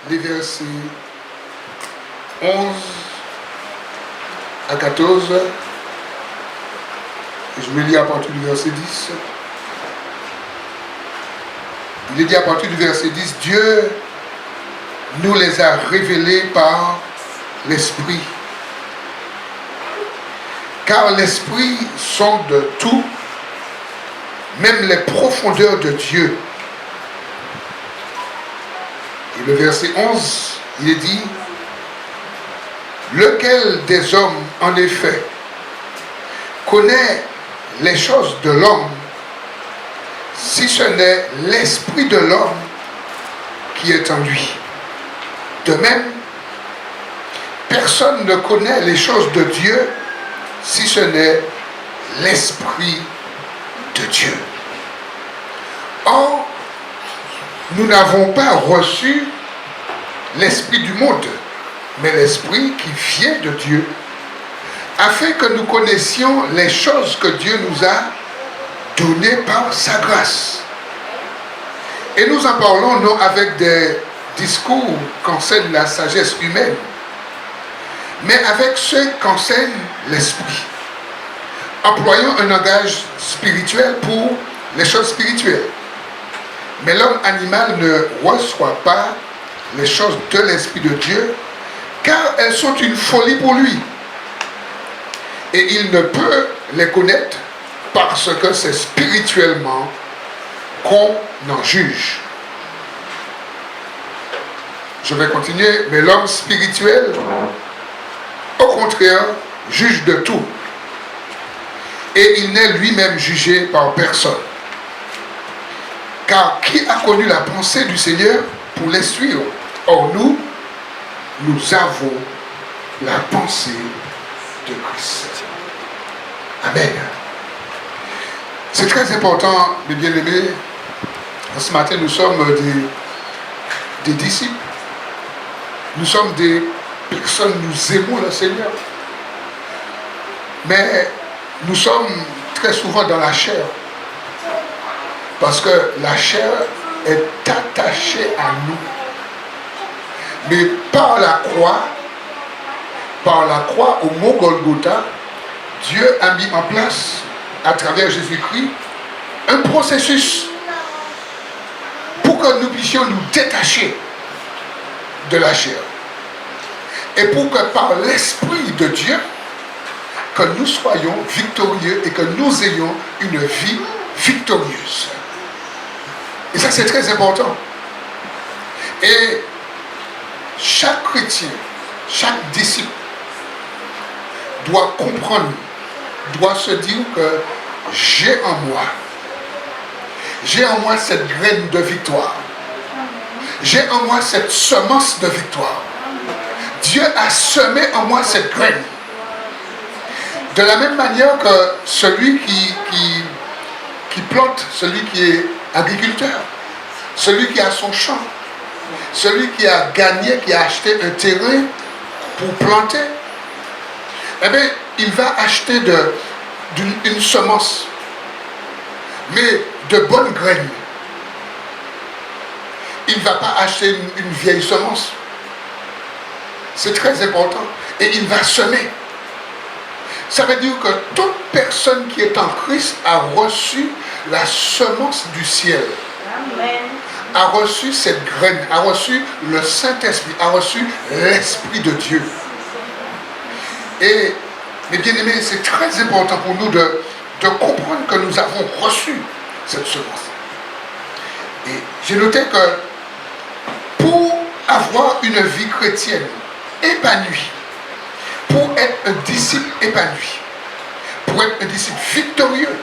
les versets 11 à 14. Et je me lis à partir du verset 10. Il est dit à partir du verset 10, Dieu nous les a révélés par l'Esprit. Car l'Esprit sonde tout, même les profondeurs de Dieu. Et le verset 11, il est dit, lequel des hommes, en effet, connaît les choses de l'homme, si ce n'est l'esprit de l'homme qui est en lui. De même, personne ne connaît les choses de Dieu, si ce n'est l'esprit de Dieu. Or, nous n'avons pas reçu l'esprit du monde, mais l'esprit qui vient de Dieu, afin que nous connaissions les choses que Dieu nous a données par sa grâce. Et nous en parlons non avec des discours qu'enseigne la sagesse humaine, mais avec ceux qu'enseigne l'esprit, employant un langage spirituel pour les choses spirituelles. Mais l'homme animal ne reçoit pas les choses de l'Esprit de Dieu, car elles sont une folie pour lui. Et il ne peut les connaître parce que c'est spirituellement qu'on en juge. Je vais continuer, mais l'homme spirituel, au contraire, juge de tout. Et il n'est lui-même jugé par personne. Car qui a connu la pensée du Seigneur pour l'instruire? Or nous avons la pensée de Christ. Amen. C'est très important, mes bien-aimés. Ce matin, nous sommes des disciples. Nous sommes des personnes, nous aimons le Seigneur. Mais nous sommes très souvent dans la chair. Parce que la chair est attachée à nous. Mais par la croix au mont Golgotha, Dieu a mis en place, à travers Jésus-Christ, un processus pour que nous puissions nous détacher de la chair. Et pour que par l'Esprit de Dieu, que nous soyons victorieux et que nous ayons une vie victorieuse. Et ça, c'est très important. Et chaque chrétien, chaque disciple doit comprendre, doit se dire que j'ai en moi cette graine de victoire. J'ai en moi cette semence de victoire. Dieu a semé en moi cette graine. De la même manière que celui qui plante, celui qui est agriculteur, celui qui a son champ, celui qui a gagné, qui a acheté un terrain pour planter, eh bien, il va acheter une semence, mais de bonnes graines. Il ne va pas acheter une vieille semence. C'est très important. Et il va semer. Ça veut dire que toute personne qui est en Christ a reçu la semence du ciel. Amen. A reçu cette graine, a reçu le Saint-Esprit, a reçu l'Esprit de Dieu. Et, mes bien-aimés, c'est très important pour nous de comprendre que nous avons reçu cette semence. Et j'ai noté que pour avoir une vie chrétienne épanouie, pour être un disciple épanoui, pour être un disciple victorieux,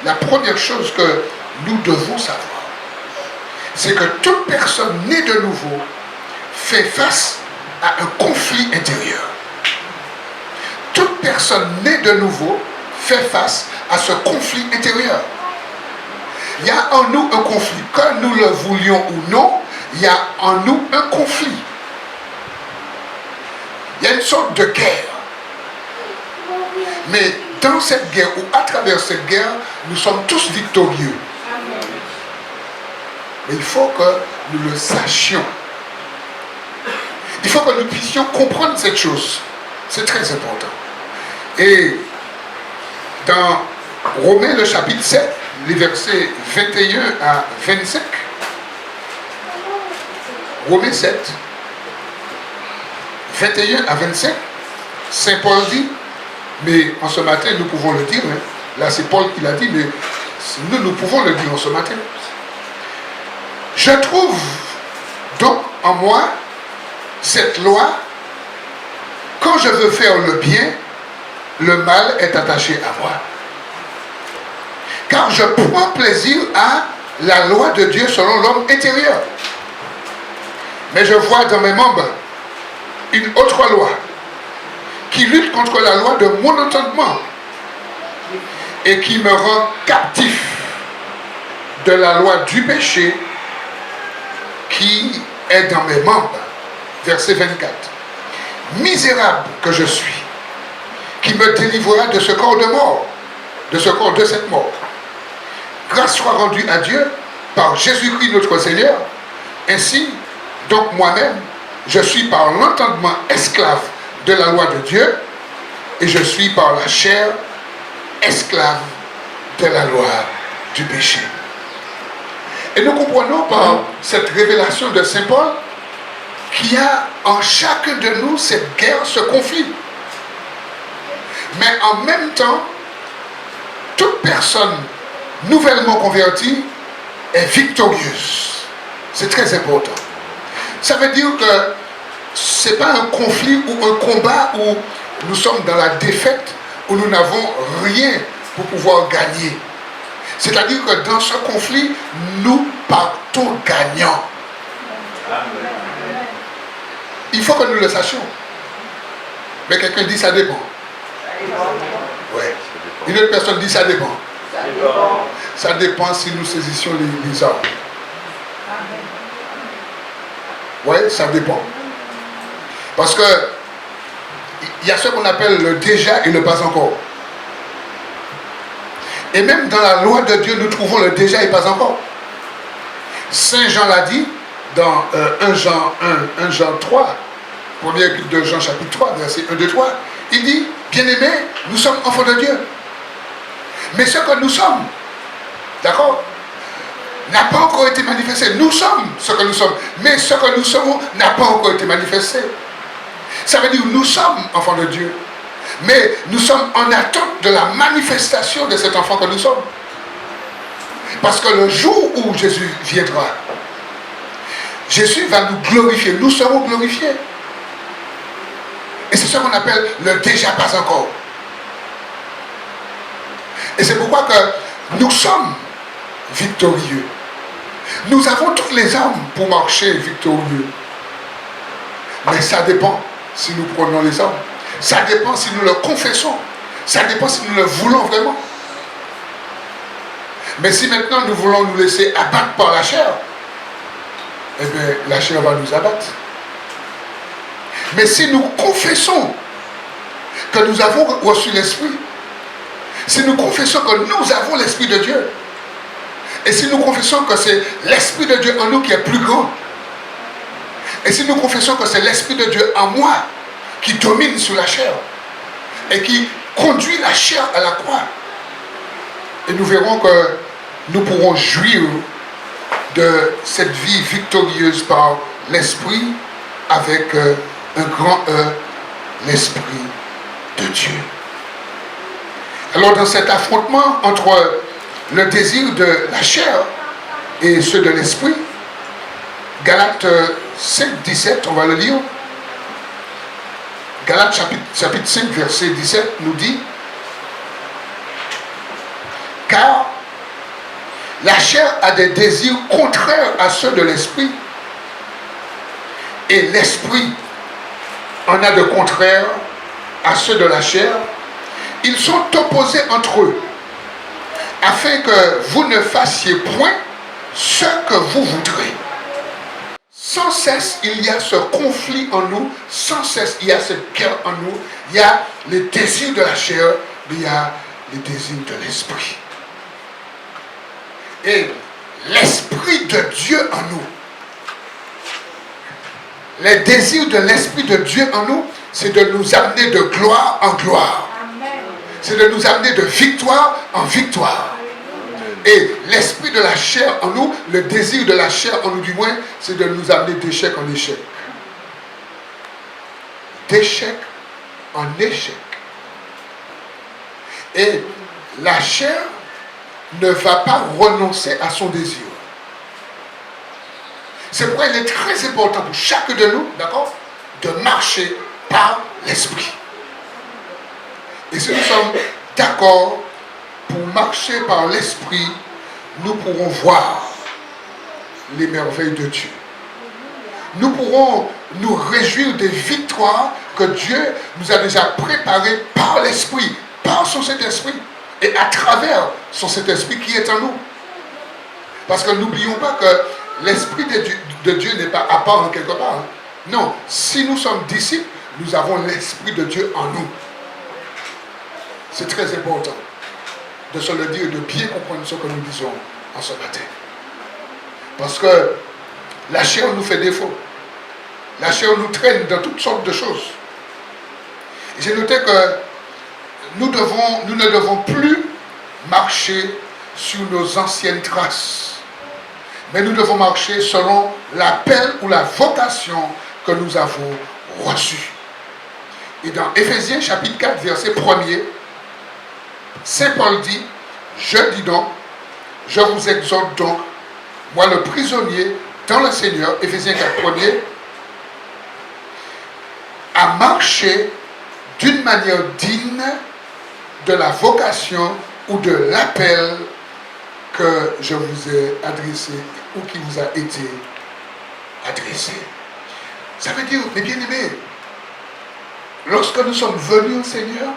la première chose que nous devons savoir, c'est que toute personne née de nouveau fait face à un conflit intérieur. Toute personne née de nouveau fait face à ce conflit intérieur. Il y a en nous un conflit. Que nous le voulions ou non, il y a en nous un conflit. Il y a une sorte de guerre. Mais dans cette guerre ou à travers cette guerre, nous sommes tous victorieux. Mais il faut que nous le sachions. Il faut que nous puissions comprendre cette chose. C'est très important. Et dans Romains le chapitre 7, les versets 21 à 25, Romains 7, 21 à 25, Saint Paul dit, mais en ce matin nous pouvons le dire, hein. Là c'est Paul qui l'a dit, mais nous pouvons le dire en ce matin. Je trouve donc en moi cette loi, quand je veux faire le bien, le mal est attaché à moi. Car je prends plaisir à la loi de Dieu selon l'homme intérieur. Mais je vois dans mes membres une autre loi qui lutte contre la loi de mon entendement et qui me rend captif de la loi du péché qui est dans mes membres. Verset 24. Misérable que je suis, qui me délivrera de ce corps de mort, de ce corps de cette mort. Grâce soit rendue à Dieu par Jésus-Christ notre Seigneur. Ainsi, donc moi-même, je suis par l'entendement esclave de la loi de Dieu et je suis par la chair esclave de la loi du péché. Et nous comprenons par cette révélation de Saint Paul qu'il y a en chacun de nous cette guerre, ce conflit. Mais en même temps, toute personne nouvellement convertie est victorieuse. C'est très important. Ça veut dire que ce n'est pas un conflit ou un combat où nous sommes dans la défaite, où nous n'avons rien pour pouvoir gagner. C'est-à-dire que dans ce conflit, nous partons gagnants. Il faut que nous le sachions. Mais quelqu'un dit ça dépend. Ouais. Une autre personne dit ça dépend. Ça dépend si nous saisissions les armes. Oui, ça dépend. Parce que il y a ce qu'on appelle le déjà et le pas encore. Et même dans la loi de Dieu, nous trouvons le déjà et pas encore. Saint Jean l'a dit dans 1 Jean 3, premier épître de Jean chapitre 3, verset 1, 2, 3. Il dit, bien-aimés, nous sommes enfants de Dieu. Mais ce que nous sommes, d'accord, n'a pas encore été manifesté. Nous sommes ce que nous sommes, mais ce que nous sommes n'a pas encore été manifesté. Ça veut dire que nous sommes enfants de Dieu, mais nous sommes en attente de la manifestation de cet enfant que nous sommes. Parce que le jour où Jésus viendra, Jésus va nous glorifier, nous serons glorifiés. Et c'est ce qu'on appelle le déjà pas encore. Et c'est pourquoi que nous sommes victorieux. Nous avons toutes les armes pour marcher victorieux. Mais ça dépend si nous prenons les armes. Ça dépend si nous le confessons. Ça dépend si nous le voulons vraiment. Mais si maintenant nous voulons nous laisser abattre par la chair, eh bien la chair va nous abattre. Mais si nous confessons que nous avons reçu l'Esprit, si nous confessons que nous avons l'Esprit de Dieu, et si nous confessons que c'est l'Esprit de Dieu en nous qui est plus grand, et si nous confessons que c'est l'Esprit de Dieu en moi qui domine sur la chair, et qui conduit la chair à la croix, et nous verrons que nous pourrons jouir de cette vie victorieuse par l'Esprit avec un grand E, l'Esprit de Dieu. Alors dans cet affrontement entre le désir de la chair et ceux de l'Esprit, Galates 5, 17, on va le lire. Galates chapitre 5, verset 17 nous dit, car la chair a des désirs contraires à ceux de l'Esprit, et l'Esprit en a de contraires à ceux de la chair. Ils sont opposés entre eux, afin que vous ne fassiez point ce que vous voudrez. Sans cesse, il y a ce conflit en nous, sans cesse, il y a cette guerre en nous, il y a les désirs de la chair, mais il y a les désirs de l'Esprit. Et l'Esprit de Dieu en nous les désirs de l'Esprit de Dieu en nous, c'est de nous amener de gloire en gloire. C'est de nous amener de victoire en victoire. Et l'esprit de la chair en nous, le désir de la chair en nous du moins, c'est de nous amener d'échec en échec. D'échec en échec. Et la chair ne va pas renoncer à son désir. C'est pourquoi il est très important pour chacun de nous, d'accord, de marcher par l'esprit. Et si nous sommes d'accord pour marcher par l'esprit, nous pourrons voir les merveilles de Dieu. Nous pourrons nous réjouir des victoires que Dieu nous a déjà préparées par l'esprit, par son Saint-Esprit et à travers son Saint-Esprit qui est en nous. Parce que n'oublions pas que l'esprit de Dieu n'est pas à part en quelque part. Non, si nous sommes disciples, nous avons l'esprit de Dieu en nous. C'est très important de se le dire et de bien comprendre ce que nous disons en ce matin. Parce que la chair nous fait défaut. La chair nous traîne dans toutes sortes de choses. J'ai noté que nous ne devons plus marcher sur nos anciennes traces. Mais nous devons marcher selon l'appel ou la vocation que nous avons reçue. Et dans Éphésiens chapitre 4, verset 1er, Saint Paul dit, je dis donc, je vous exhorte donc, moi le prisonnier dans le Seigneur, Éphésiens 4, 1er, à marcher d'une manière digne de la vocation ou de l'appel que je vous ai adressé ou qui vous a été adressé. Ça veut dire, mes bien-aimés, lorsque nous sommes venus au Seigneur,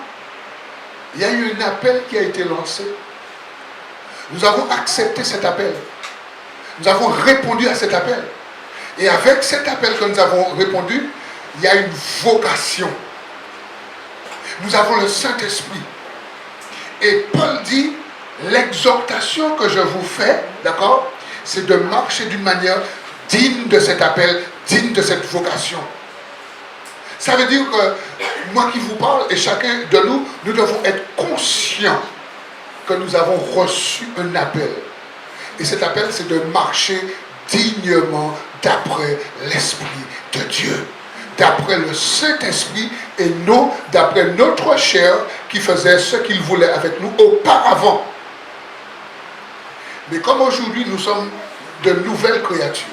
il y a eu un appel qui a été lancé. Nous avons accepté cet appel. Nous avons répondu à cet appel. Et avec cet appel que nous avons répondu, il y a une vocation. Nous avons le Saint-Esprit. Et Paul dit, l'exhortation que je vous fais, d'accord, c'est de marcher d'une manière digne de cet appel, digne de cette vocation. Ça veut dire que moi qui vous parle et chacun de nous, nous devons être conscients que nous avons reçu un appel. Et cet appel, c'est de marcher dignement d'après l'Esprit de Dieu, d'après le Saint-Esprit et non d'après notre chair qui faisait ce qu'il voulait avec nous auparavant. Mais comme aujourd'hui nous sommes de nouvelles créatures,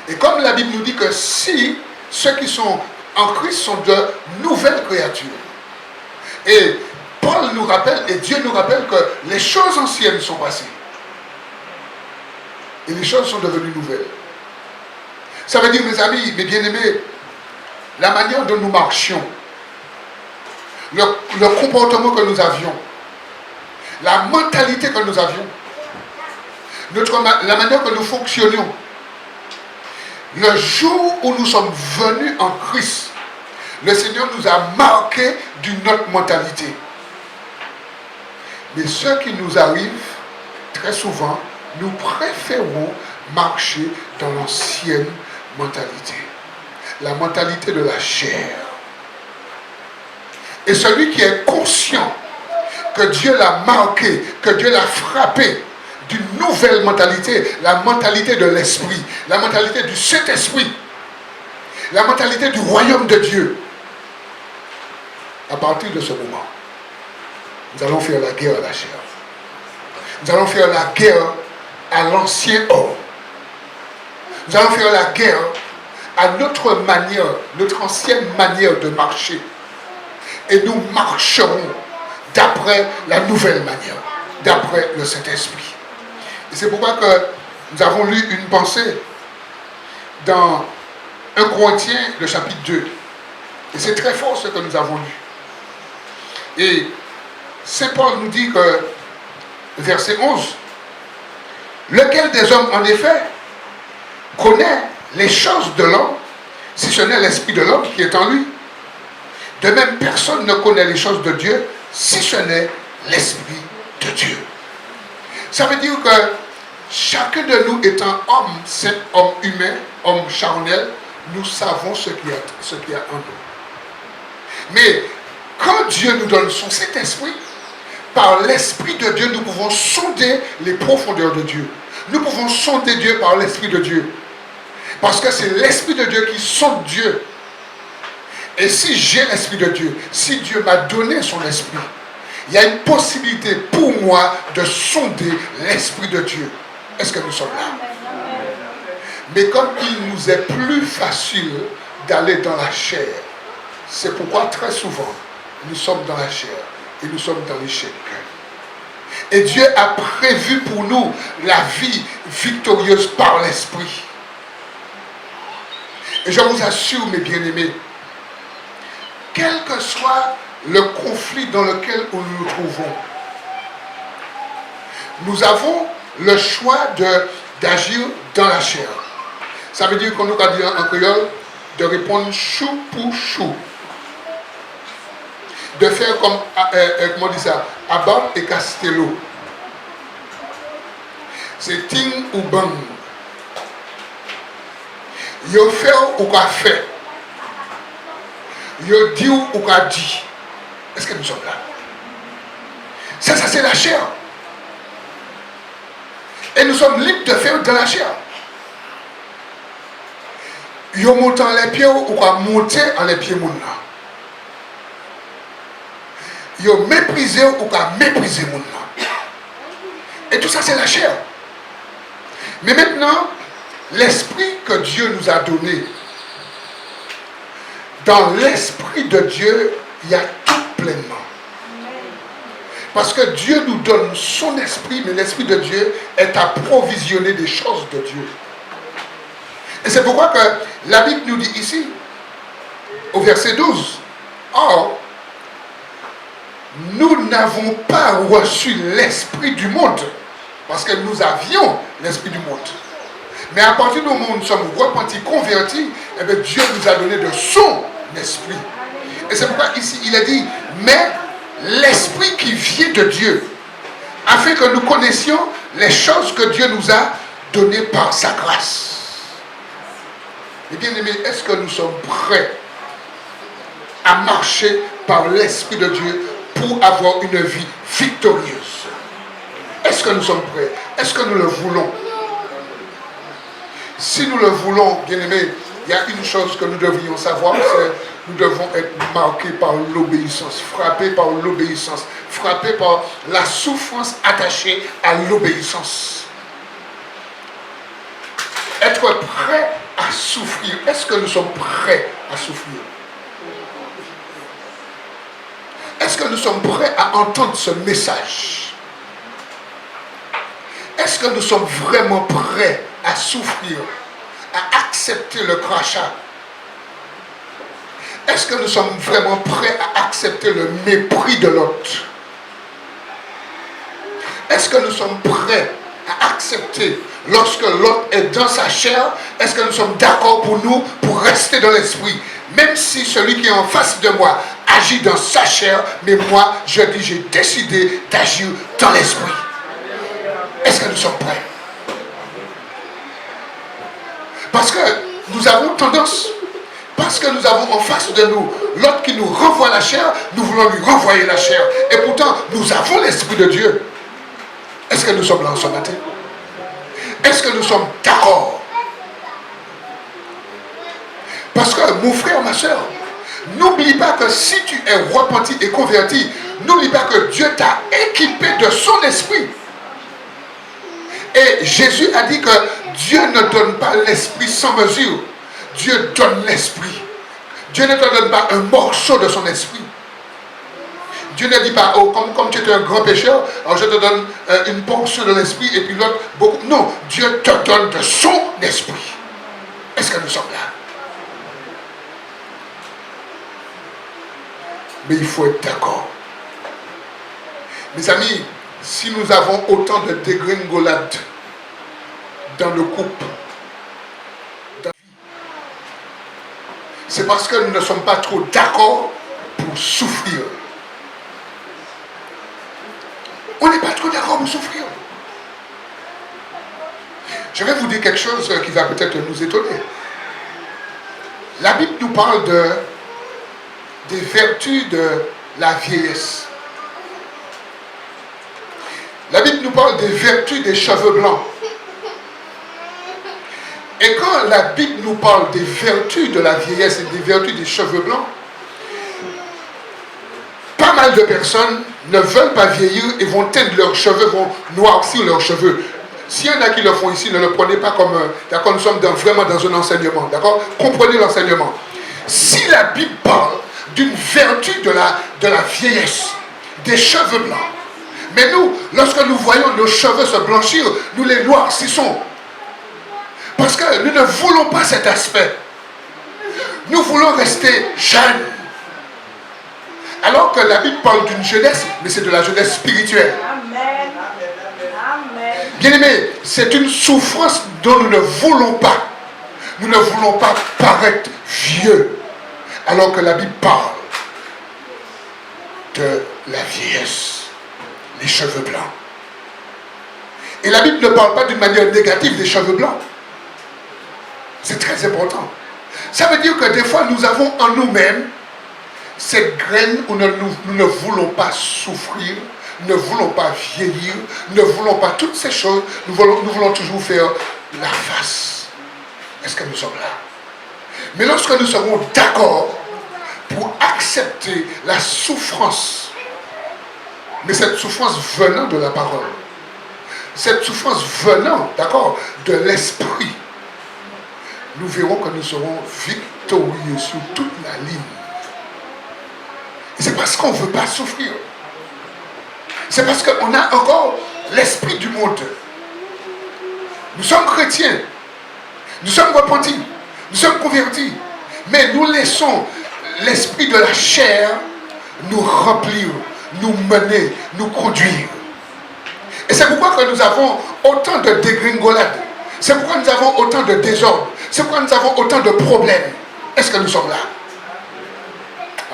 et comme la Bible nous dit que si ceux qui sont en Christ sont de nouvelles créatures, et Paul nous rappelle, et Dieu nous rappelle que les choses anciennes sont passées, et les choses sont devenues nouvelles. Ça veut dire, mes amis, mes bien-aimés, la manière dont nous marchions, le comportement que nous avions, la mentalité que nous avions, la manière que nous fonctionnions, le jour où nous sommes venus en Christ, le Seigneur nous a marqué d'une autre mentalité. Mais ce qui nous arrive, très souvent, nous préférons marcher dans l'ancienne mentalité. La mentalité de la chair. Et celui qui est conscient que Dieu l'a marqué, que Dieu l'a frappé d'une nouvelle mentalité, la mentalité de l'Esprit, la mentalité du Saint-Esprit, la mentalité du royaume de Dieu. À partir de ce moment, nous allons faire la guerre à la chair. Nous allons faire la guerre à l'ancien homme. Nous allons faire la guerre à notre manière, notre ancienne manière de marcher. Et nous marcherons d'après la nouvelle manière, d'après le Saint-Esprit. Et c'est pourquoi que nous avons lu une pensée dans 1 Corinthiens, le chapitre 2. Et c'est très fort ce que nous avons lu. Et Saint Paul nous dit que, verset 11, lequel des hommes, en effet, connaît les choses de l'homme, si ce n'est l'esprit de l'homme qui est en lui. De même, personne ne connaît les choses de Dieu, si ce n'est l'esprit de Dieu. Ça veut dire que chacun de nous étant homme, c'est homme humain, homme charnel, nous savons ce qu'il y a en nous. Mais quand Dieu nous donne son Saint-Esprit, par l'Esprit de Dieu, nous pouvons sonder les profondeurs de Dieu. Nous pouvons sonder Dieu par l'Esprit de Dieu. Parce que c'est l'Esprit de Dieu qui sonde Dieu. Et si j'ai l'Esprit de Dieu, si Dieu m'a donné son Esprit, il y a une possibilité pour moi de sonder l'Esprit de Dieu. Est-ce que nous sommes là? Mais comme il nous est plus facile d'aller dans la chair, c'est pourquoi très souvent, nous sommes dans la chair et nous sommes dans l'échec. Et Dieu a prévu pour nous la vie victorieuse par l'Esprit. Et je vous assure, mes bien-aimés, quel que soit le conflit dans lequel nous nous trouvons, nous avons le choix d'agir dans la chair. Ça veut dire qu'on nous a dit en créole de répondre chou pour chou. De faire comme, comment on dit ça, Abbas et Castello. C'est ting ou bang. Yo fait ou qu'a fait. Yo dit ou qu'a dit. Est-ce que nous sommes là? Ça c'est la chair. Et nous sommes libres de faire dans la chair. Yo montant les pieds ou qu'a monter en les pieds moun là. Yo mépriser ou qu'a mépriser moun là. Et tout ça c'est la chair. Mais maintenant, l'esprit que Dieu nous a donné, dans l'esprit de Dieu, il y a tout pleinement. Parce que Dieu nous donne son esprit, mais l'esprit de Dieu est à provisionner des choses de Dieu. Et c'est pourquoi que la Bible nous dit ici, au verset 12, « Or, nous n'avons pas reçu l'esprit du monde, parce que nous avions l'esprit du monde. Mais à partir du moment où nous sommes repentis, convertis, eh bien Dieu nous a donné de son esprit. Et c'est pourquoi ici il a dit, mais l'esprit qui vient de Dieu, afin que nous connaissions les choses que Dieu nous a données par sa grâce. Et bien aimés, est-ce que nous sommes prêts à marcher par l'esprit de Dieu pour avoir une vie victorieuse? Est-ce que nous sommes prêts? Est-ce que nous le voulons? Si nous le voulons, bien aimés, il y a une chose que nous devrions savoir, c'est nous devons être marqués par l'obéissance, frappés par l'obéissance, frappés par la souffrance attachée à l'obéissance. Être prêt à souffrir. Est-ce que nous sommes prêts à souffrir? Est-ce que nous sommes prêts à entendre ce message? Est-ce que nous sommes vraiment prêts à souffrir, à accepter le crachat? Est-ce que nous sommes vraiment prêts à accepter le mépris de l'autre? Est-ce que nous sommes prêts à accepter lorsque l'autre est dans sa chair? Est-ce que nous sommes d'accord pour rester dans l'esprit? Même si celui qui est en face de moi agit dans sa chair, mais moi, j'ai décidé d'agir dans l'esprit. Est-ce que nous sommes prêts? Parce que nous avons tendance, parce que nous avons en face de nous l'autre qui nous renvoie la chair, nous voulons lui renvoyer la chair. Et pourtant, nous avons l'Esprit de Dieu. Est-ce que nous sommes là en ce matin? Est-ce que nous sommes d'accord? Parce que mon frère, ma soeur, n'oublie pas que si tu es repenti et converti, n'oublie pas que Dieu t'a équipé de son esprit. Et Jésus a dit que Dieu ne donne pas l'esprit sans mesure. Dieu donne l'esprit. Dieu ne te donne pas un morceau de son esprit. Dieu ne dit pas, oh, comme tu es un grand pécheur, alors je te donne une portion de l'esprit et puis l'autre beaucoup. Non, Dieu te donne de son esprit. Est-ce que nous sommes là? Mais il faut être d'accord. Mes amis, si nous avons autant de dégringolades dans le couple, c'est parce que nous ne sommes pas trop d'accord pour souffrir. On n'est pas trop d'accord pour souffrir. Je vais vous dire quelque chose qui va peut-être nous étonner. La Bible nous parle des vertus de la vieillesse. La Bible nous parle des vertus des cheveux blancs. Et quand la Bible nous parle des vertus de la vieillesse et des vertus des cheveux blancs, pas mal de personnes ne veulent pas vieillir et vont teindre leurs cheveux, vont noircir leurs cheveux. S'il y en a qui le font ici, ne le prenez pas comme... D'accord, nous sommes vraiment dans un enseignement. D'accord, comprenez l'enseignement. Si la Bible parle d'une vertu de la vieillesse, des cheveux blancs, mais nous, lorsque nous voyons nos cheveux se blanchir, nous les noircissons. Parce que nous ne voulons pas cet aspect. Nous voulons rester jeunes. Alors que la Bible parle d'une jeunesse, mais c'est de la jeunesse spirituelle. Amen. Amen. Bien-aimés, c'est une souffrance dont nous ne voulons pas. Nous ne voulons pas paraître vieux. Alors que la Bible parle de la vieillesse, les cheveux blancs. Et la Bible ne parle pas d'une manière négative des cheveux blancs. C'est très important. Ça veut dire que des fois, nous avons en nous-mêmes cette graine où nous ne voulons pas souffrir, ne voulons pas vieillir, ne voulons pas toutes ces choses. Nous voulons toujours faire la face. Est-ce que nous sommes là? Mais lorsque nous serons d'accord pour accepter la souffrance, mais cette souffrance venant de la parole, cette souffrance venant, d'accord, de l'esprit, nous verrons que nous serons victorieux sur toute la ligne. C'est parce qu'on ne veut pas souffrir. C'est parce qu'on a encore l'esprit du monde. Nous sommes chrétiens. Nous sommes repentis. Nous sommes convertis. Mais nous laissons l'esprit de la chair nous remplir, nous mener, nous conduire. Et c'est pourquoi que nous avons autant de dégringolades. C'est pourquoi nous avons autant de désordre. C'est pourquoi nous avons autant de problèmes. Est-ce que nous sommes là?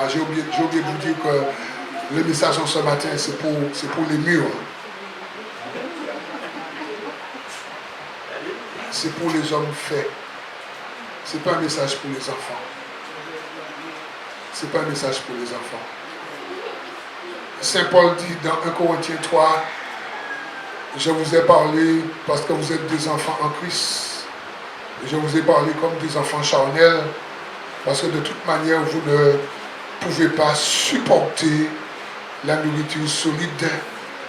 Ah, j'ai oublié de vous dire que le message en ce matin, c'est pour les murs. C'est pour les hommes faits. Ce n'est pas un message pour les enfants. Ce n'est pas un message pour les enfants. Saint Paul dit dans 1 Corinthiens 3, je vous ai parlé parce que vous êtes des enfants en Christ. Je vous ai parlé comme des enfants charnels parce que de toute manière, vous ne pouvez pas supporter la nourriture solide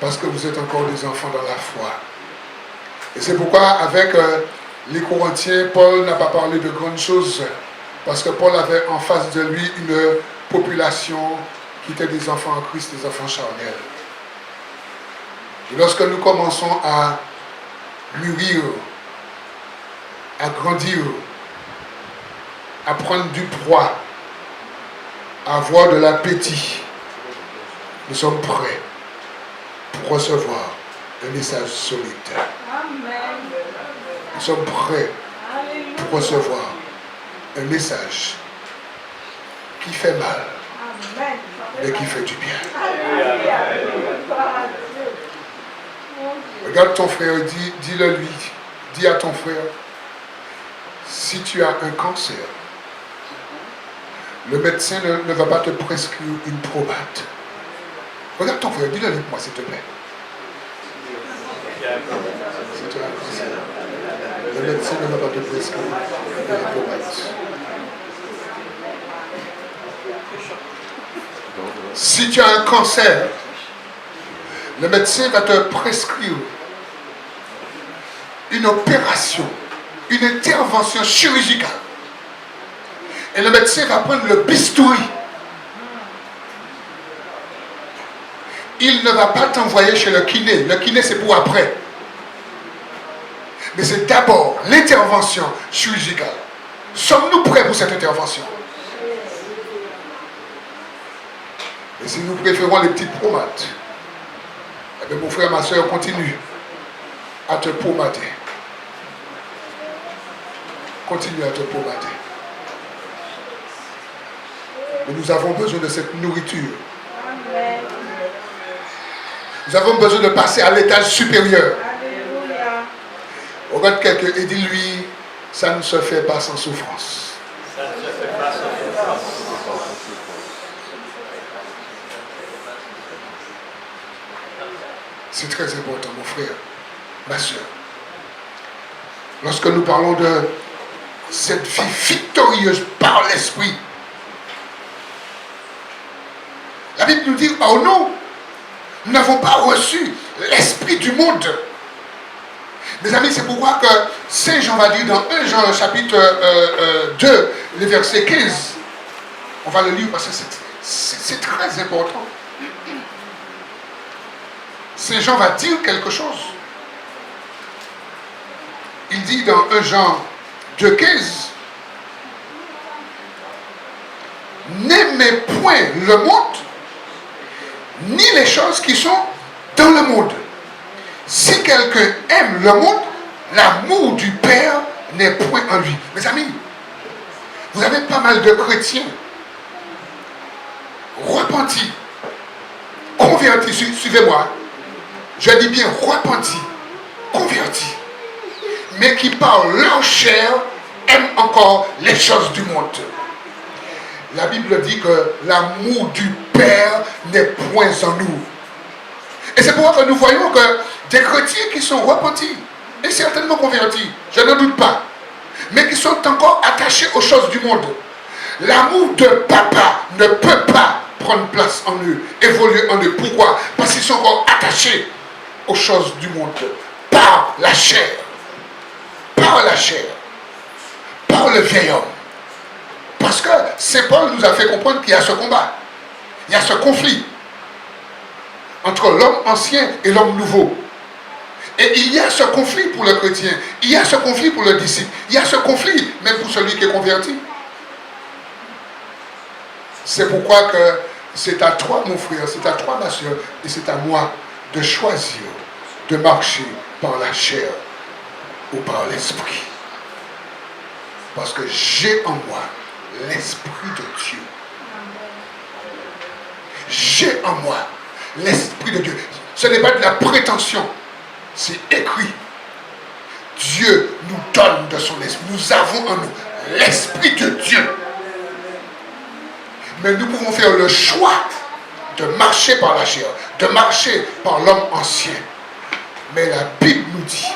parce que vous êtes encore des enfants dans la foi. Et c'est pourquoi avec les Corinthiens, Paul n'a pas parlé de grandes choses parce que Paul avait en face de lui une population qui était des enfants en Christ, des enfants charnels. Et lorsque nous commençons à mûrir, à grandir, à prendre du poids, à avoir de l'appétit, nous sommes prêts pour recevoir un message solide. Amen. Nous sommes prêts pour recevoir un message qui fait mal, Amen. mais qui fait du bien. Alléluia. Regarde ton frère, dis-le lui, dis à ton frère, si tu as un cancer, le médecin ne va pas te prescrire une probate. Regarde ton frère, dis-le avec moi s'il te plaît. Si tu as un cancer, le médecin ne va pas te prescrire une probate. Si tu as un cancer, le médecin va te prescrire une opération, une intervention chirurgicale. Et le médecin va prendre le bistouri. Il ne va pas t'envoyer chez le kiné. Le kiné, c'est pour après. Mais c'est d'abord l'intervention chirurgicale. Sommes-nous prêts pour cette intervention? Et si nous préférons les petites pommades, eh bien, mon frère, ma soeur, continue à te pommader. Continue à te pommader. Mais nous avons besoin de cette nourriture. Amen. Nous avons besoin de passer à l'étage supérieur. Alléluia. Regarde quelqu'un et dis-lui, ça ne se fait pas sans souffrance. Ça ne se fait C'est très important, mon frère, ma soeur. Lorsque nous parlons de cette vie victorieuse par l'Esprit, la Bible nous dit, oh non, nous n'avons pas reçu l'esprit du monde. Mes amis, c'est pourquoi que Saint Jean va dire dans 1 Jean chapitre 2, le verset 15, on va le lire parce que c'est très important. Saint Jean va dire quelque chose. Il dit dans 1 Jean 2, 15, n'aimez point le monde, ni les choses qui sont dans le monde. Si quelqu'un aime le monde, l'amour du Père n'est point en lui. Mes amis, vous avez pas mal de chrétiens repentis, convertis, suivez-moi, je dis bien repentis, convertis, mais qui par leur chair aiment encore les choses du monde. La Bible dit que l'amour du Père n'est point en nous. Et c'est pourquoi que nous voyons que des chrétiens qui sont repentis et certainement convertis, je n'en doute pas, mais qui sont encore attachés aux choses du monde. L'amour de papa ne peut pas prendre place en eux, évoluer en eux. Pourquoi? Parce qu'ils sont encore attachés aux choses du monde, par la chair, par le vieil homme. Parce que Saint Paul nous a fait comprendre qu'il y a ce combat, il y a ce conflit entre l'homme ancien et l'homme nouveau. Et il y a ce conflit pour le chrétien, il y a ce conflit pour le disciple, il y a ce conflit même pour celui qui est converti. C'est pourquoi que c'est à toi, mon frère, c'est à toi, ma soeur, et c'est à moi de choisir de marcher par la chair ou par l'esprit. Parce que j'ai en moi l'esprit de Dieu. J'ai en moi l'esprit de Dieu. Ce n'est pas de la prétention, c'est écrit. Dieu nous donne de son esprit. Nous avons en nous l'esprit de Dieu. Mais nous pouvons faire le choix de marcher par la chair, de marcher par l'homme ancien. Mais la Bible nous dit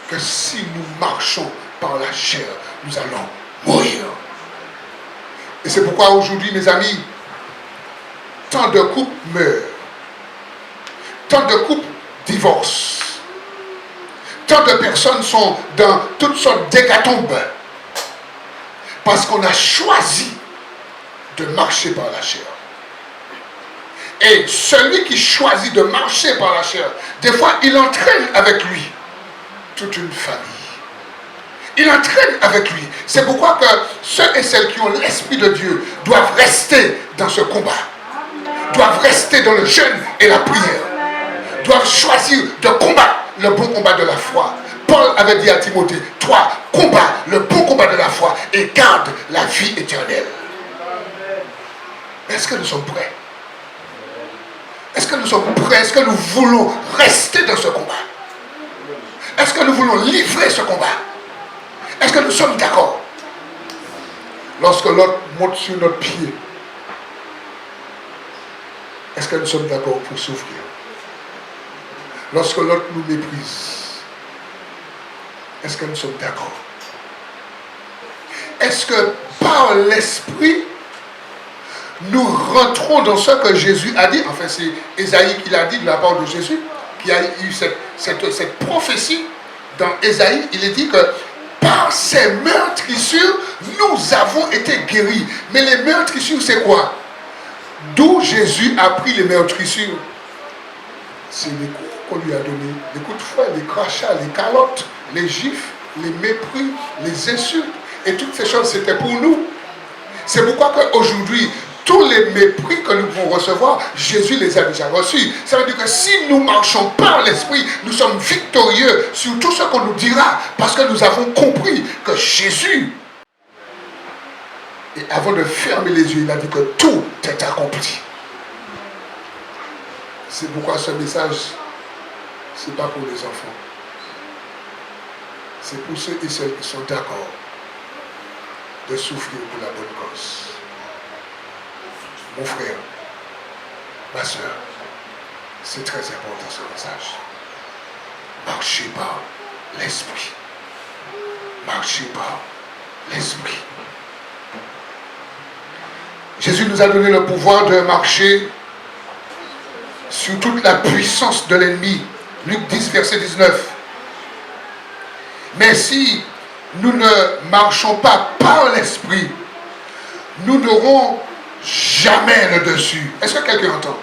que si nous marchons par la chair, nous allons mourir. Et c'est pourquoi aujourd'hui, mes amis, tant de couples meurent, tant de couples divorcent, tant de personnes sont dans toutes sortes d'hécatombes, parce qu'on a choisi de marcher par la chair. Et celui qui choisit de marcher par la chair, des fois, il entraîne avec lui toute une famille. Il entraîne avec lui. C'est pourquoi que ceux et celles qui ont l'Esprit de Dieu doivent rester dans ce combat. Doivent rester dans le jeûne et la prière. Doivent choisir de combattre le bon combat de la foi. Paul avait dit à Timothée, toi, combat le bon combat de la foi et garde la vie éternelle. Est-ce que nous sommes prêts? Est-ce que nous sommes prêts? Est-ce que nous voulons rester dans ce combat? Est-ce que nous voulons livrer ce combat? Est-ce que nous sommes d'accord? Lorsque l'autre monte sur notre pied, est-ce que nous sommes d'accord pour souffrir? Lorsque l'autre nous méprise, est-ce que nous sommes d'accord? Est-ce que par l'Esprit, nous rentrons dans ce que Jésus a dit? Enfin, c'est Ésaïe qui l'a dit de la part de Jésus, qui a eu cette prophétie dans Ésaïe. Il est dit que par ces meurtrissures, nous avons été guéris. Mais les meurtrissures, c'est quoi? D'où Jésus a pris les meurtrissures? C'est les coups qu'on lui a donnés, les coups de fouet, les crachats, les calottes, les gifles, les mépris, les insultes. Et toutes ces choses, c'était pour nous. C'est pourquoi qu'aujourd'hui, tous les mépris que nous pouvons recevoir, Jésus les a déjà reçus. Ça veut dire que si nous marchons par l'Esprit, nous sommes victorieux sur tout ce qu'on nous dira, parce que nous avons compris que Jésus, et avant de fermer les yeux, il a dit que tout est accompli. C'est pourquoi ce message, ce n'est pas pour les enfants. C'est pour ceux et celles qui sont d'accord de souffrir pour la bonne cause. Mon frère, ma soeur, C'est très important ce message. Marchez par l'esprit. Marchez par l'esprit. Jésus nous a donné le pouvoir de marcher sur toute la puissance de l'ennemi. Luc 10, verset 19. Mais si nous ne marchons pas par l'esprit, nous n'aurons jamais le dessus. Est-ce que quelqu'un entend?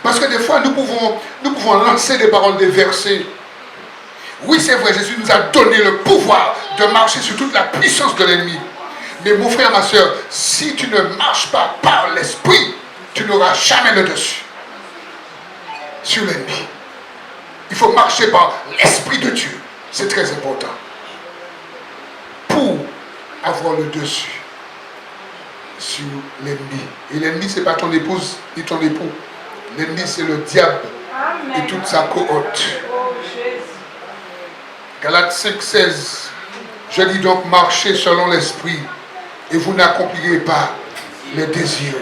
Parce que des fois, nous pouvons lancer des paroles, des versets. Oui, c'est vrai, Jésus nous a donné le pouvoir de marcher sur toute la puissance de l'ennemi. Mais mon frère, ma soeur, si tu ne marches pas par l'esprit, tu n'auras jamais le dessus sur l'ennemi. Il faut marcher par l'esprit de Dieu. C'est très important. Pour avoir le dessus sur l'ennemi. Et l'ennemi, ce n'est pas ton épouse ni ton époux. L'ennemi, c'est le diable. Amen. Et toute sa cohorte. Oh, Jésus. Galates 5, 16. Je dis donc, marchez selon l'esprit et vous n'accomplirez pas les désirs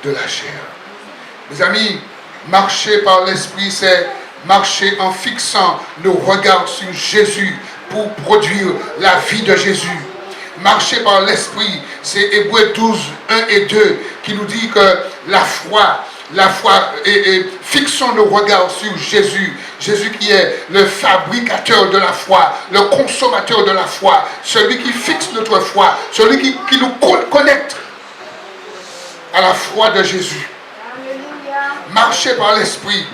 de la chair. Mes amis, marcher par l'esprit, c'est marcher en fixant nos regards sur Jésus pour produire la vie de Jésus. Marcher par l'esprit, c'est Hébreux 12, 1 et 2 qui nous dit que la foi, et fixons nos regards sur Jésus. Jésus qui est le fabricateur de la foi, le consommateur de la foi, celui qui fixe notre foi, celui qui nous connecte à la foi de Jésus. Alléluia. Marcher par l'esprit,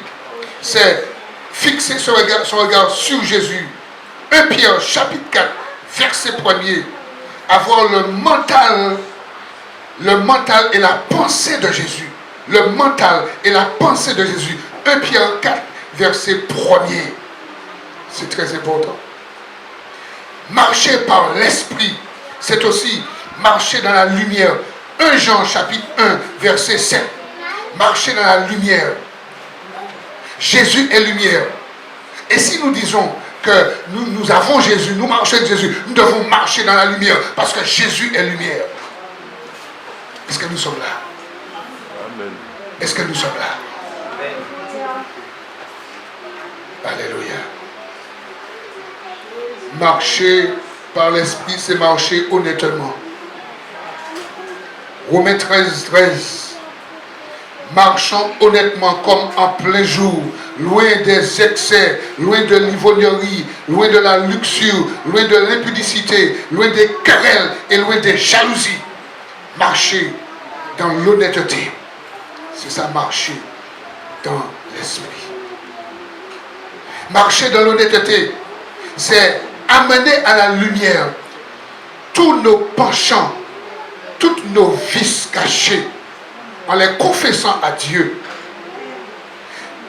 c'est fixer son regard sur Jésus. 1 Pierre chapitre 4, verset 1er. Avoir le mental et la pensée de Jésus. Le mental et la pensée de Jésus. 1 Pierre 4, verset 1er. C'est très important. Marcher par l'esprit, c'est aussi marcher dans la lumière. 1 Jean chapitre 1, verset 7. Marcher dans la lumière. Jésus est lumière. Et si nous disons que nous avons Jésus, nous marchons avec Jésus, nous devons marcher dans la lumière parce que Jésus est lumière. Est-ce que nous sommes là? Amen. Est-ce que nous sommes là? Alléluia. Marcher par l'esprit, c'est marcher honnêtement. Romains 13, 13. Marchons honnêtement comme en plein jour, loin des excès, loin de l'ivrognerie, loin de la luxure, loin de l'impudicité, loin des querelles et loin des jalousies. Marcher dans l'honnêteté. C'est ça, marcher dans l'esprit. Marcher dans l'honnêteté, c'est amener à la lumière tous nos penchants, tous nos vices cachés, en les confessant à Dieu.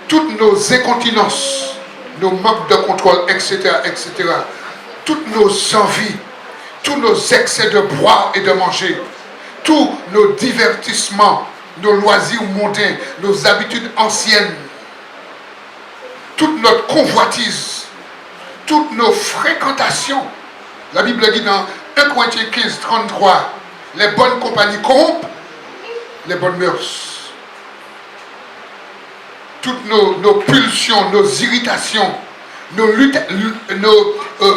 Toutes nos incontinences, nos manques de contrôle, etc., etc. Toutes nos envies, tous nos excès de boire et de manger, tous nos divertissements, nos loisirs mondains, nos habitudes anciennes, toute notre convoitise, toutes nos fréquentations. La Bible dit dans 1 Corinthiens 15, 33, les bonnes compagnies corrompent les bonnes mœurs. Toutes nos pulsions, nos irritations, nos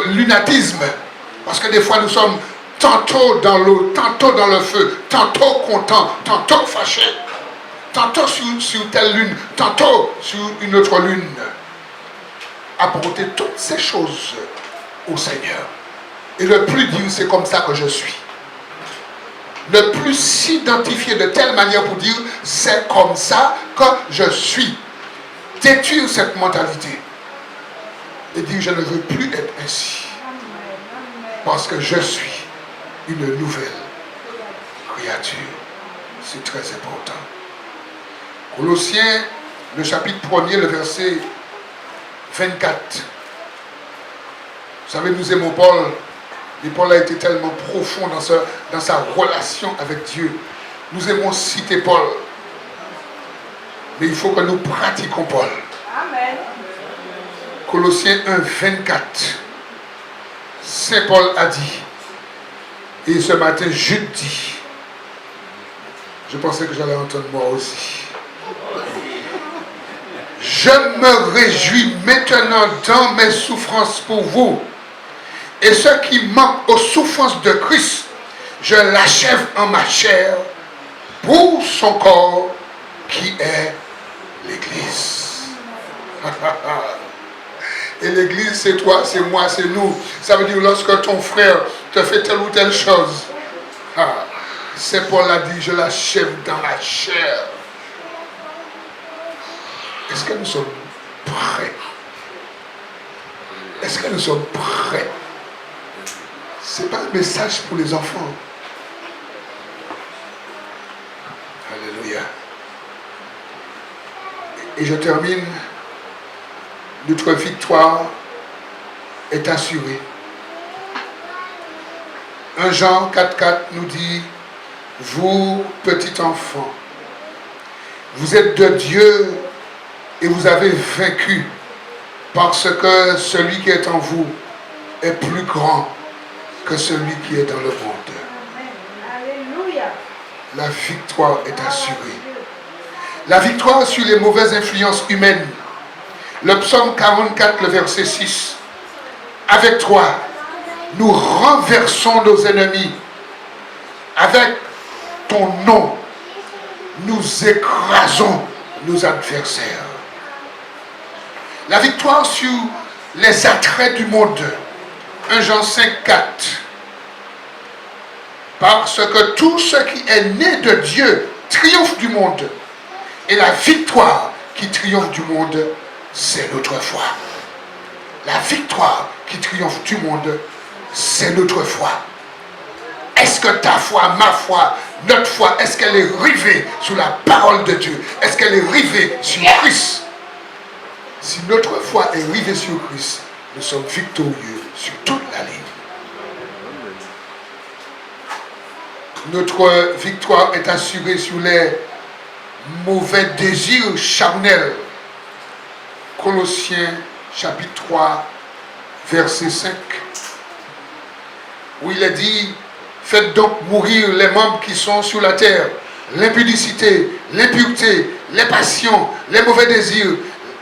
lunatismes. Parce que des fois nous sommes tantôt dans l'eau, tantôt dans le feu, tantôt contents, tantôt fâchés, tantôt sur telle lune, tantôt sur une autre lune. Apporter toutes ces choses au Seigneur. Et le plus dire, c'est comme ça que je suis. Ne plus s'identifier de telle manière pour dire c'est comme ça que je suis. Détruire cette mentalité et dire je ne veux plus être ainsi parce que je suis une nouvelle créature. C'est très important. Colossiens, le chapitre 1er, le verset 24. Vous savez, nous aimons Paul. Et Paul a été tellement profond dans sa relation avec Dieu. Nous aimons citer Paul. Mais il faut que nous pratiquions Paul. Amen. Colossiens 1, 24. Saint Paul a dit, et ce matin, je dis, je pensais que j'allais entendre moi aussi. Je me réjouis maintenant dans mes souffrances pour vous. Et ce qui manque aux souffrances de Christ, je l'achève en ma chair pour son corps qui est l'Église. Et l'Église, c'est toi, c'est moi, c'est nous. Ça veut dire lorsque ton frère te fait telle ou telle chose, c'est Paul a dit, je l'achève dans ma chair. Est-ce que nous sommes prêts? Est-ce que nous sommes prêts? Ce n'est pas un message pour les enfants. Alléluia. Et je termine. Notre victoire est assurée. 1 Jean 4,4 nous dit, vous, petits enfants, vous êtes de Dieu et vous avez vaincu parce que celui qui est en vous est plus grand que celui qui est dans le monde. Alléluia. La victoire est assurée. La victoire sur les mauvaises influences humaines. Le psaume 44, le verset 6. Avec toi, nous renversons nos ennemis. Avec ton nom, nous écrasons nos adversaires. La victoire sur les attraits du monde. 1 Jean 5, 4. Parce que tout ce qui est né de Dieu triomphe du monde. Et la victoire qui triomphe du monde, c'est notre foi. La victoire qui triomphe du monde, c'est notre foi. Est-ce que ta foi, ma foi, notre foi, est-ce qu'elle est rivée sur la parole de Dieu? Est-ce qu'elle est rivée sur Christ? Si notre foi est rivée sur Christ, nous sommes victorieux sur toute la ligne. Notre victoire est assurée sur les mauvais désirs charnels. Colossiens chapitre 3, verset 5. Où il est dit, faites donc mourir les membres qui sont sur la terre, l'impudicité, l'impureté, les passions, les mauvais désirs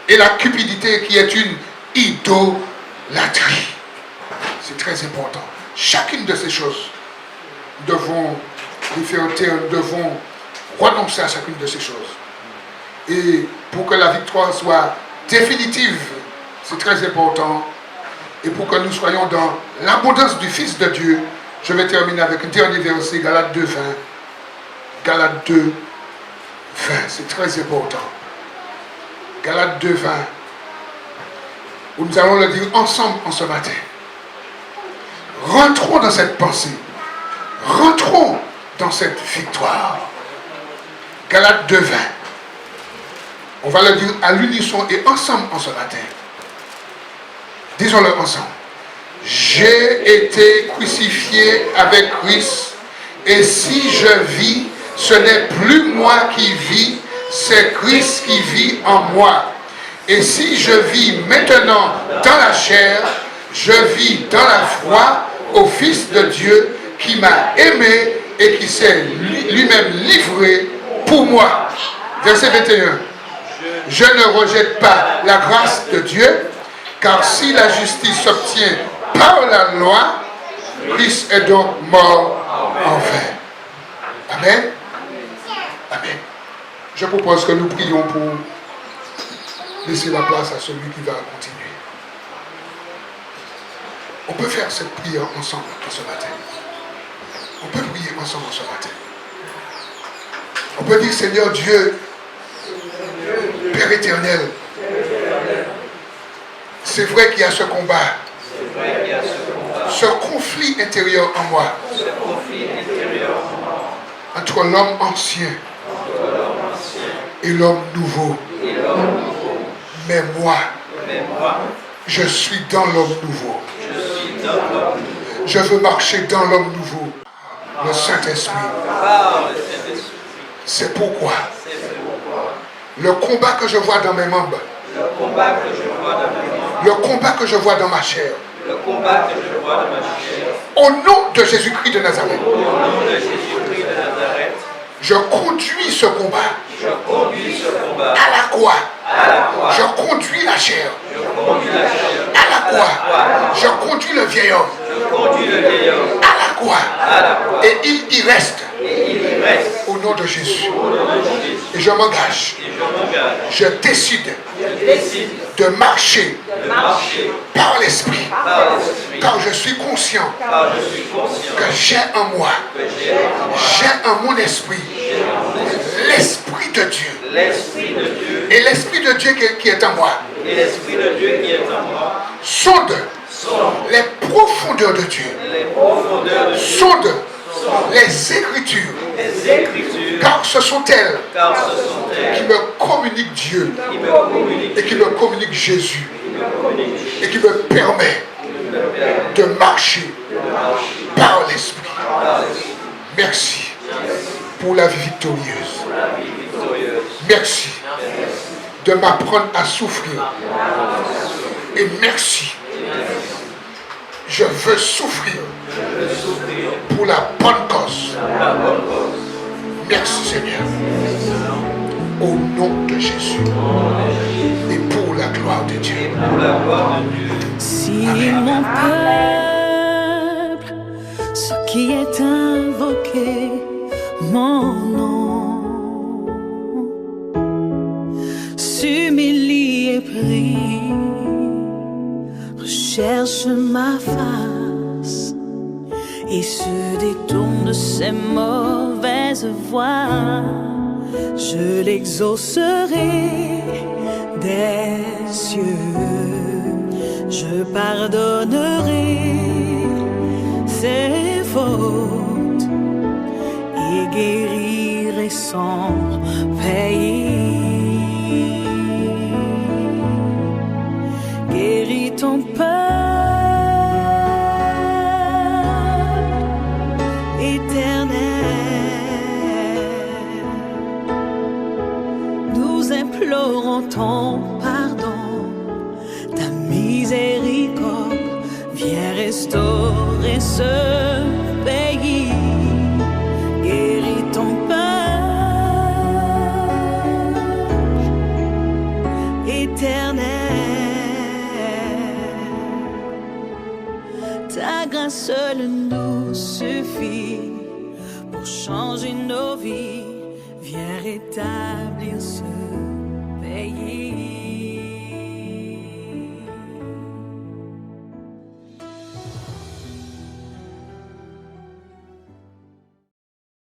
et la cupidité qui est une idolâtrie. C'est très important. Chacune de ces choses, nous devons les faire taire, nous devons renoncer à chacune de ces choses. Et pour que la victoire soit définitive, c'est très important. Et pour que nous soyons dans l'abondance du Fils de Dieu, je vais terminer avec un dernier verset, Galates 2, 20. Galates 2, 20, c'est très important. Galates 2, 20. Où nous allons le dire ensemble en ce matin. Rentrons dans cette pensée. Rentrons dans cette victoire. Galates 2, 20. On va le dire à l'unisson et ensemble en ce matin. Disons-le ensemble. J'ai été crucifié avec Christ, et si je vis, ce n'est plus moi qui vis, c'est Christ qui vit en moi. Et si je vis maintenant dans la chair, je vis dans la foi au Fils de Dieu qui m'a aimé et qui s'est lui-même livré pour moi. Verset 21. Je ne rejette pas la grâce de Dieu, car si la justice s'obtient par la loi, Christ est donc mort en vain. Amen. Amen. Je propose que nous prions pour laisser la place à celui qui va continuer. On peut faire cette prière ensemble ce matin. On peut prier ensemble ce matin. On peut dire, Seigneur Dieu, Père éternel, c'est vrai qu'il y a ce combat, ce conflit intérieur en moi, entre l'homme ancien et l'homme nouveau. Mais moi, je suis dans l'homme nouveau. Je veux marcher dans l'homme nouveau, le Saint-Esprit. C'est pourquoi le combat que je vois dans mes membres, le combat que je vois dans ma chair, au nom de Jésus-Christ de Nazareth, je conduis ce combat À la croix, je conduis la chair. À la croix, je conduis le vieil homme. À la croix, et il y reste. Au nom de Jésus. Et je m'engage. Je décide de marcher par l'esprit. Car je suis conscient que j'ai en moi, j'ai en mon esprit l'esprit de Dieu. Et l'esprit de Dieu qui est en moi sonde les profondeurs de Dieu. Sonde les Écritures. Car ce sont elles qui me communiquent Dieu et qui me communiquent Jésus et qui me permet de marcher par l'esprit. Merci pour la vie victorieuse. Merci de m'apprendre à souffrir. Et merci. Je veux souffrir pour la bonne cause. Merci Seigneur. Au nom de Jésus. Et pour la gloire de Dieu. Si Amen. mon peuple, ce qui est invoqué, mon nom, s'humilie et prie, recherche ma face et se détourne de ses mauvaises voies, je l'exaucerai des cieux, je pardonnerai ses fautes et guérirai son pays. Guéris ton peuple éternel, nous implorons ton pardon, ta miséricorde, viens restaurer ce pays. Guéris ton peuple éternel, ta grâce seule nous suffit pour changer nos vies, viens rétablir ce